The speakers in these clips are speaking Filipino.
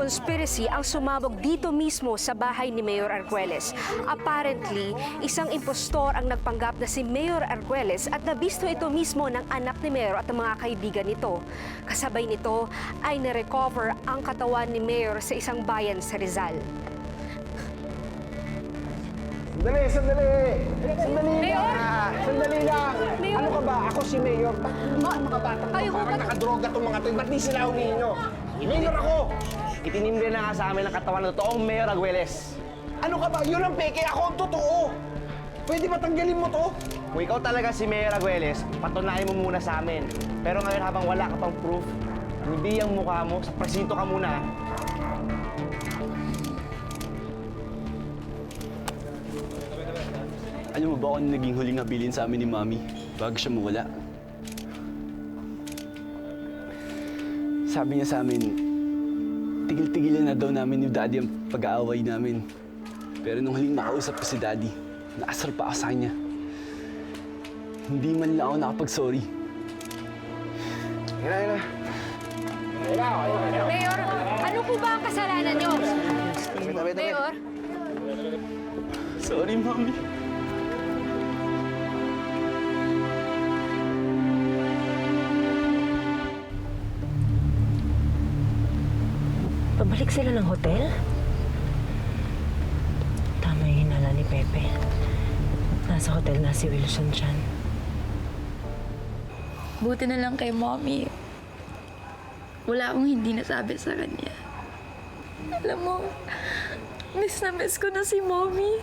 conspiracy ang sumabog dito mismo sa bahay ni Mayor Arguelles. Apparently, isang impostor ang nagpanggap na si Mayor Arguelles at nabisto ito mismo ng anak ni Mayor at ng mga kaibigan nito. Kasabay nito ay na-recover ang katawan ni Mayor sa isang bayan sa Rizal. Sandali! Sandali Mayor! lang! Sandali lang! Mayor! Ano ka ba? Ako si Mayor. Bakit mga batang Kayo ho, parang nakadroga itong mga to? Ba't di sila huminyo? Mayor ako! Itinimbre na nga sa amin ang katawan ng totoong Mayor Arguelles. Ano ka ba? Yun ang peke. Ako ang totoo! Pwede ba tanggalin mo to? Kung ikaw talaga si Mayor Arguelles, patunayan mo muna sa amin. Pero ngayon habang wala ka pang proof, hindi ang mukha mo, sa presinto ka muna. Alam mo ba kung ano naging huling habilin sa amin ni Mami bago siya mawala? Sabi niya sa amin, tigil-tigilan na daw namin ni Daddy ang pag-aaway namin. Pero nung huling makausap ko si Daddy, naasar pa ako sa kanya. Hindi man lang ako nakapag-sorry. Hina. Mayor, ano po ba ang kasalanan niyo? Mayor? Sorry, Mami. Pabalik sila ng hotel? Tama yung hinala ni Pepe. Nasa hotel na si Wilson dyan. Buti na lang kay Mommy. Wala akong hindi nasabi sa kanya. Alam mo, miss na miss ko na si Mommy.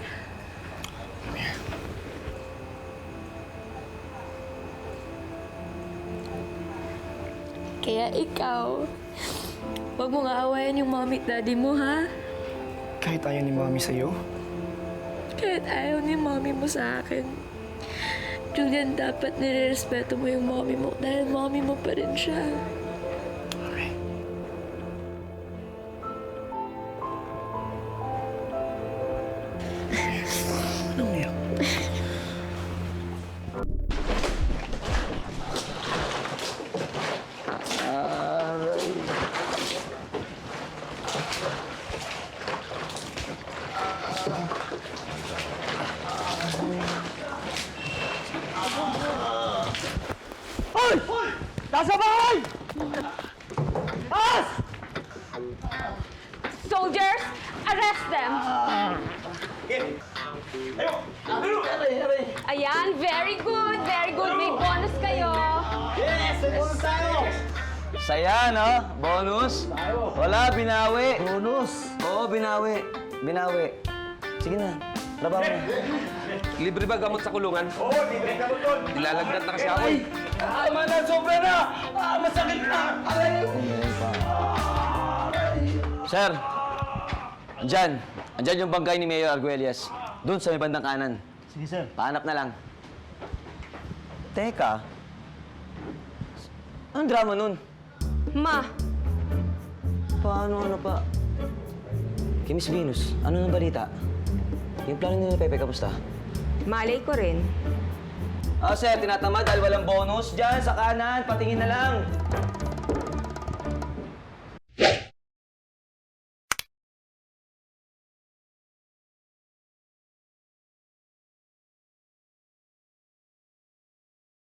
Kaya ikaw, huwag mong aawayan yung mommy at daddy mo, ha? Kahit ayaw ni Mami sa'yo? Kahit ayaw ni mommy mo sa akin. Julian, dapat nirerespeto mo yung mommy mo dahil mommy mo pa rin siya. Anong yan? Nasa bahay! As! Soldiers, arrest them! Ayan, very good, very good. May bonus kayo. Saya, no? Bonus? Wala, binawi. Bonus? Oo, binawi. Binawi. Sige na, trabaho na. Libre ba gamot sa kulungan? Oo, libre gamot doon. Ilalagnat na kasi ako. Tama na, sobra na! Masakit na! Sir, andyan yung bangkay ni Mayor Arguelles. Doon sa may bandang kanan. Sige, sir. Pahanap na lang. Teka. Anong drama nun? Ma, Paano ano pa? Kay Miss Venus, ano nang balita? Yung plano nila Pepe, kamusta? malay ko rin. Sir, tinatamad dahil walang bonus. Diyan, sa kanan, patingin na lang.